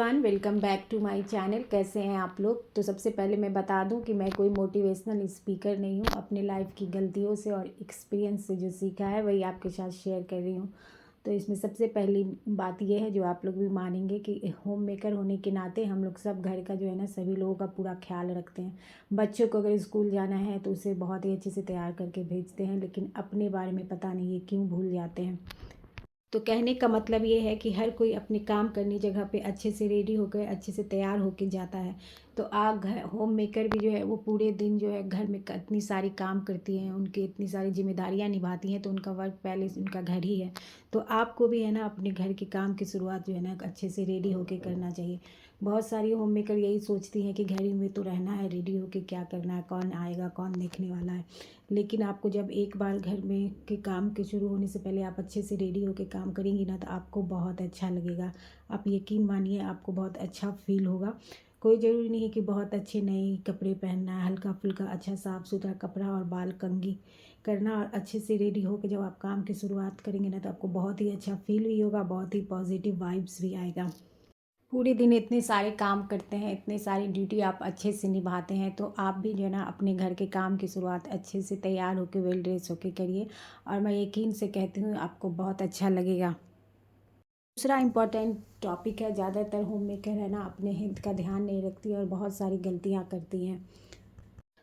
Everyone, welcome back to my channel. कैसे हैं आप लोग। तो सबसे पहले मैं बता दूं कि मैं कोई मोटिवेशनल स्पीकर नहीं हूं। अपने लाइफ की गलतियों से और एक्सपीरियंस से जो सीखा है वही आपके साथ शेयर कर रही हूं। तो इसमें सबसे पहली बात यह है जो आप लोग भी मानेंगे कि होम मेकर होने के नाते हम लोग सब घर का जो है ना सभी लोगों का पूरा ख्याल रखते हैं। बच्चों को अगर स्कूल जाना है तो उसे बहुत ही अच्छे से तैयार करके भेजते हैं, लेकिन अपने बारे में पता नहीं ये क्यों भूल जाते हैं। तो कहने का मतलब ये है कि हर कोई अपने काम करनी जगह पे अच्छे से रेडी होकर अच्छे से तैयार होकर जाता है। तो आप घर होम मेकर भी जो है वो पूरे दिन जो है घर में इतनी सारी काम करती हैं, उनकी इतनी सारी जिम्मेदारियां निभाती हैं, तो उनका वर्क पैलेस उनका घर ही है। तो आपको भी है ना अपने घर के काम की शुरुआत जो है ना अच्छे से रेडी होकर करना चाहिए। बहुत सारी होम मेकर यही सोचती हैं कि घर ही में तो रहना है, रेडी होकर क्या करना है, कौन आएगा कौन देखने वाला है। लेकिन आपको जब एक बार घर में के काम के शुरू होने से पहले आप अच्छे से रेडी होकर काम करेंगी ना तो आपको बहुत अच्छा लगेगा। आप यकीन मानिए आपको बहुत अच्छा फील होगा। कोई ज़रूरी नहीं है कि बहुत अच्छे नए कपड़े पहनना है, हल्का फुल्का अच्छा साफ़ सुथरा कपड़ा और बाल कंघी करना और अच्छे से रेडी होकर जब आप काम की शुरुआत करेंगे ना तो आपको बहुत ही अच्छा फील भी होगा, बहुत ही पॉजिटिव वाइब्स भी आएगा। पूरे दिन इतने सारे काम करते हैं, इतने सारी ड्यूटी आप अच्छे से निभाते हैं, तो आप भी जो है ना अपने घर के काम की शुरुआत अच्छे से तैयार होकर वेल ड्रेस होकर करिए। और मैं यकीन से कहती हूँ आपको बहुत अच्छा लगेगा। दूसरा इम्पॉर्टेंट टॉपिक है, ज़्यादातर होम मेकर है ना अपने हेल्थ का ध्यान नहीं रखती और बहुत सारी गलतियाँ करती हैं।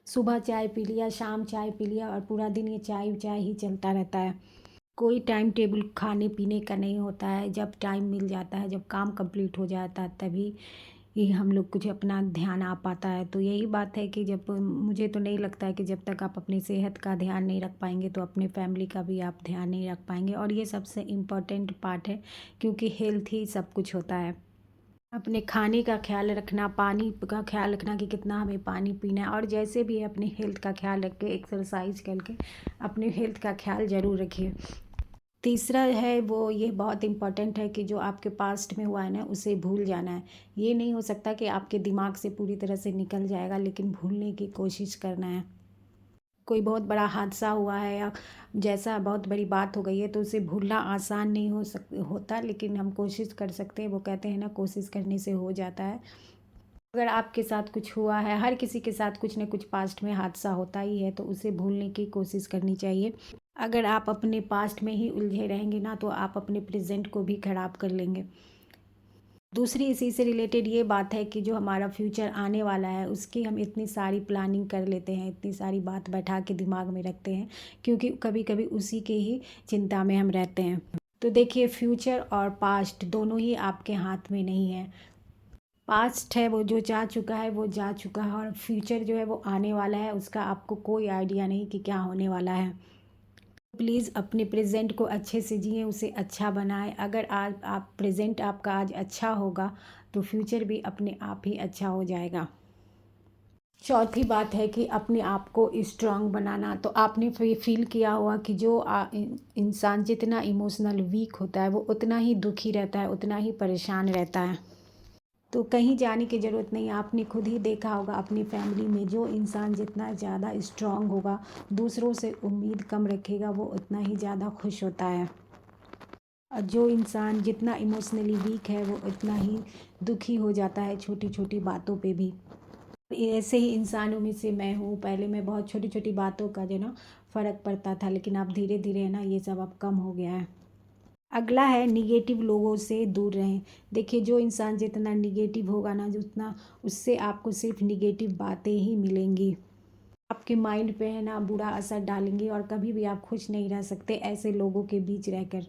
सुबह चाय पी लिया, शाम चाय पी लिया और पूरा दिन ये चाय चाय ही चलता रहता है। कोई टाइम टेबल खाने पीने का नहीं होता है। जब टाइम मिल जाता है, जब काम कंप्लीट हो जाता है तभी ही हम लोग कुछ अपना ध्यान आ पाता है। तो यही बात है कि जब मुझे तो नहीं लगता है कि जब तक आप अपनी सेहत का ध्यान नहीं रख पाएंगे तो अपने फैमिली का भी आप ध्यान नहीं रख पाएंगे। और ये सबसे इम्पोर्टेंट पार्ट है, क्योंकि हेल्थ ही सब कुछ होता है। अपने खाने का ख्याल रखना, पानी का ख्याल रखना कि कितना हमें पानी पीना है, और जैसे भी है अपने हेल्थ का ख्याल रख के एक्सरसाइज करके अपने हेल्थ का ख्याल ज़रूर रखिए। तीसरा है वो ये बहुत इम्पोर्टेंट है कि जो आपके पास्ट में हुआ है ना उसे भूल जाना है। ये नहीं हो सकता कि आपके दिमाग से पूरी तरह से निकल जाएगा, लेकिन भूलने की कोशिश करना है। कोई बहुत बड़ा हादसा हुआ है या जैसा बहुत बड़ी बात हो गई है तो उसे भूलना आसान नहीं होता, लेकिन हम कोशिश कर सकते हैं। वो कहते हैं ना, कोशिश करने से हो जाता है। अगर आपके साथ कुछ हुआ है, हर किसी के साथ कुछ न कुछ पास्ट में हादसा होता ही है, तो उसे भूलने की कोशिश करनी चाहिए। अगर आप अपने पास्ट में ही उलझे रहेंगे ना तो आप अपने प्रेजेंट को भी खराब कर लेंगे। दूसरी इसी से रिलेटेड ये बात है कि जो हमारा फ्यूचर आने वाला है उसकी हम इतनी सारी प्लानिंग कर लेते हैं, इतनी सारी बात बैठा के दिमाग में रखते हैं, क्योंकि कभी कभी उसी के ही चिंता में हम रहते हैं। तो देखिए, फ्यूचर और पास्ट दोनों ही आपके हाथ में नहीं है। पास्ट है वो जो जा चुका है वो जा चुका है, और फ्यूचर जो है वो आने वाला है, उसका आपको कोई आइडिया नहीं कि क्या होने वाला है। प्लीज़ अपने प्रेजेंट को अच्छे से जिए, उसे अच्छा बनाएं। अगर आज आप प्रेजेंट आपका आज अच्छा होगा तो फ्यूचर भी अपने आप ही अच्छा हो जाएगा। चौथी बात है कि अपने आप को स्ट्रांग बनाना। तो आपने फील किया होगा कि जो इंसान जितना इमोशनल वीक होता है वो उतना ही दुखी रहता है, उतना ही परेशान रहता है। तो कहीं जाने की ज़रूरत नहीं। आपने खुद ही देखा होगा अपनी फैमिली में, जो इंसान जितना ज़्यादा स्ट्रांग होगा, दूसरों से उम्मीद कम रखेगा, वो उतना ही ज़्यादा खुश होता है। और जो इंसान जितना इमोशनली वीक है वो उतना ही दुखी हो जाता है छोटी छोटी बातों पे भी। ऐसे ही इंसानों में से मैं हूँ। पहले मैं बहुत छोटी छोटी बातों का जो ना फ़र्क पड़ता था, लेकिन अब धीरे धीरे है ना ये सब अब कम हो गया है। अगला है निगेटिव लोगों से दूर रहें। देखिए, जो इंसान जितना निगेटिव होगा ना उतना उससे आपको सिर्फ निगेटिव बातें ही मिलेंगी, आपके माइंड पे है ना बुरा असर डालेंगी, और कभी भी आप खुश नहीं रह सकते ऐसे लोगों के बीच रहकर।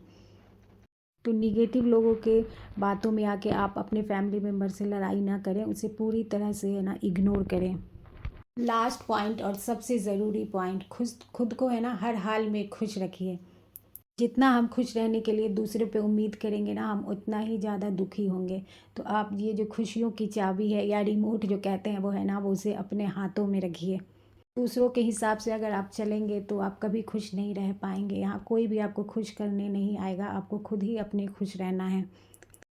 तो निगेटिव लोगों के बातों में आके आप अपने फैमिली मेम्बर से लड़ाई ना करें, उसे पूरी तरह से है ना इग्नोर करें। लास्ट पॉइंट और सबसे ज़रूरी पॉइंट, खुद खुद को है ना हर हाल में खुश रखिए। जितना हम खुश रहने के लिए दूसरे पे उम्मीद करेंगे ना, हम उतना ही ज़्यादा दुखी होंगे। तो आप ये जो खुशियों की चाबी है या रिमोट जो कहते हैं वो है ना, वो उसे अपने हाथों में रखिए। दूसरों के हिसाब से अगर आप चलेंगे तो आप कभी खुश नहीं रह पाएंगे। यहाँ कोई भी आपको खुश करने नहीं आएगा, आपको खुद ही अपने खुश रहना है।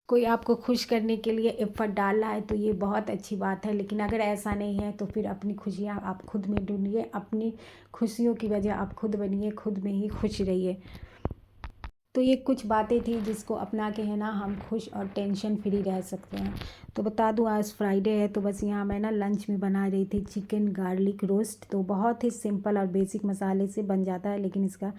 कोई आपको खुश करने के लिए एफर्ट डाल रहा है तो ये बहुत अच्छी बात है, लेकिन अगर ऐसा नहीं है तो फिर अपनी खुशियाँ आप खुद में ढूंढिए। अपनी खुशियों की वजह आप खुद बनिए, खुद में ही खुश रहिए। तो ये कुछ बातें थी जिसको अपना के है ना हम खुश और टेंशन फ्री रह सकते हैं। तो बता दूं आज फ्राइडे है, तो बस यहाँ मैं ना लंच में बना रही थी चिकन गार्लिक रोस्ट। तो बहुत ही सिंपल और बेसिक मसाले से बन जाता है, लेकिन इसका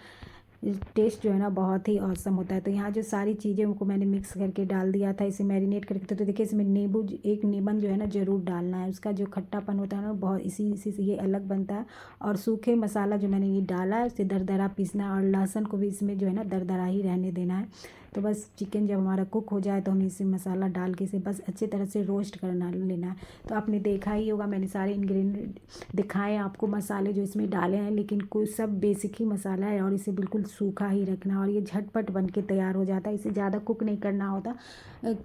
टेस्ट जो है ना बहुत ही औसम होता है। तो यहाँ जो सारी चीज़ें उनको मैंने मिक्स करके डाल दिया था, इसे मैरिनेट करके। तो देखिए इसमें नींबू, एक नींबन जो है ना ज़रूर डालना है, उसका जो खट्टापन होता है ना बहुत इसी से ये अलग बनता है। और सूखे मसाला जो मैंने ये डाला है उसे दरदरा पीसना है, और लहसुन को भी इसमें जो है ना दरदरा ही रहने देना है। तो बस चिकन जब हमारा कुक हो जाए तो हमें इसे मसाला डाल के इसे बस अच्छी तरह से रोस्ट करना लेना है। तो आपने देखा ही होगा मैंने सारे इंग्रेडिएंट दिखाए आपको, मसाले जो इसमें डाले हैं, लेकिन कुछ सब बेसिक ही मसाला है और इसे बिल्कुल सूखा ही रखना। और ये झटपट बन के तैयार हो जाता है, इसे ज़्यादा कुक नहीं करना होता,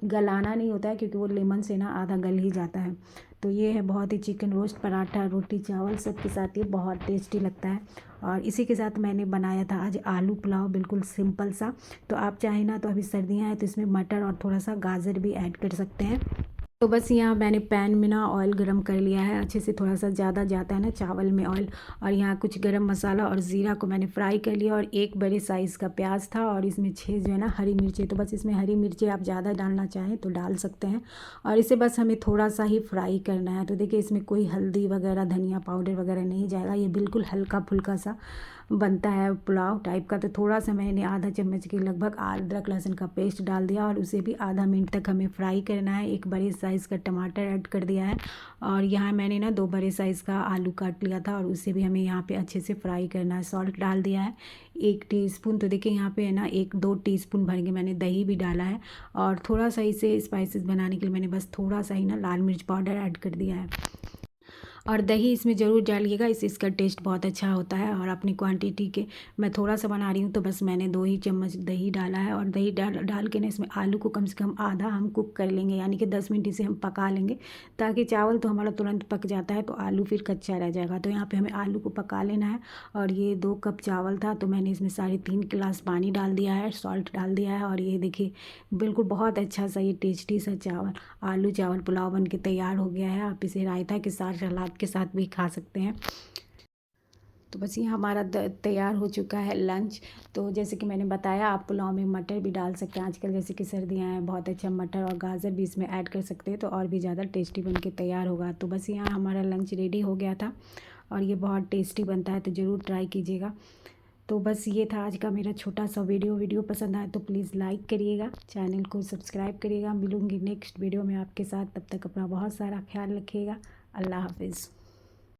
गलाना नहीं होता है, क्योंकि वो लेमन से ना आधा गल ही जाता है। तो ये है बहुत ही चिकन रोस्ट, पराठा रोटी चावल सब के साथ ये बहुत टेस्टी लगता है। और इसी के साथ मैंने बनाया था आज आलू पुलाव, बिल्कुल सिंपल सा। तो आप चाहें ना तो अभी सर्दियाँ हैं तो इसमें मटर और थोड़ा सा गाजर भी ऐड कर सकते हैं। तो बस यहाँ मैंने पैन में ना ऑयल गरम कर लिया है अच्छे से, थोड़ा सा ज़्यादा जाता है ना चावल में ऑयल। और यहाँ कुछ गरम मसाला और ज़ीरा को मैंने फ्राई कर लिया, और एक बड़े साइज़ का प्याज था, और इसमें 6 जो है ना हरी मिर्ची। तो बस इसमें हरी मिर्ची आप ज़्यादा डालना चाहें तो डाल सकते हैं, और इसे बस हमें थोड़ा सा ही फ्राई करना है। तो देखिए इसमें कोई हल्दी वगैरह धनिया पाउडर वगैरह नहीं जाएगा, ये बिल्कुल हल्का फुल्का सा बनता है पुलाव टाइप का। तो थोड़ा सा मैंने आधा चम्मच के लगभग अदरक लहसुन का पेस्ट डाल दिया, और उसे भी आधा मिनट तक हमें फ्राई करना है। एक बड़े साइज़ का टमाटर ऐड कर दिया है, और यहाँ मैंने ना 2 बड़े साइज़ का आलू काट लिया था, और उसे भी हमें यहाँ पे अच्छे से फ्राई करना है। सॉल्ट डाल दिया है 1 टीस्पून। तो देखिए यहाँ पे है ना 1-2 टीस्पून भर के मैंने दही भी डाला है, और थोड़ा सा इसे स्पाइसेस बनाने के लिए मैंने बस थोड़ा सा ही ना लाल मिर्च पाउडर ऐड कर दिया है। और दही इसमें ज़रूर डालिएगा, इससे इसका टेस्ट बहुत अच्छा होता है। और अपनी क्वांटिटी के मैं थोड़ा सा बना रही हूँ, तो बस मैंने 2 ही चम्मच दही डाला है। और दही डाल के ना इसमें आलू को कम से कम आधा हम कुक कर लेंगे, यानी कि 10 मिनट इसे हम पका लेंगे, ताकि चावल तो हमारा तुरंत पक जाता है तो आलू फिर कच्चा रह जाएगा। तो यहाँ पे हमें आलू को पका लेना है। और ये 2 कप चावल था, तो मैंने इसमें 3.5 गिलास पानी डाल दिया है, सॉल्ट डाल दिया है। और ये देखिए बिल्कुल बहुत अच्छा सा ये टेस्टी सा चावल आलू चावल पुलाव बन के तैयार हो गया है। आप इसे रायता के साथ सलाद के साथ भी खा सकते हैं। तो बस ये हमारा तैयार हो चुका है लंच। तो जैसे कि मैंने बताया आप पुलाव में मटर भी डाल सकते हैं, आजकल जैसे कि सर्दियाँ हैं, बहुत अच्छा मटर और गाजर भी इसमें ऐड कर सकते हैं, तो और भी ज़्यादा टेस्टी बन के तैयार होगा। तो बस यहाँ हमारा लंच रेडी हो गया था, और ये बहुत टेस्टी बनता है, तो ज़रूर ट्राई कीजिएगा। तो बस ये था आज का मेरा छोटा सा वीडियो पसंद आए तो प्लीज़ लाइक करिएगा, चैनल को सब्सक्राइब करिएगा। मिलूँगी नेक्स्ट वीडियो में आपके साथ, तब तक अपना बहुत सारा ख्याल रखिएगा। अल्लाह हाफिज़।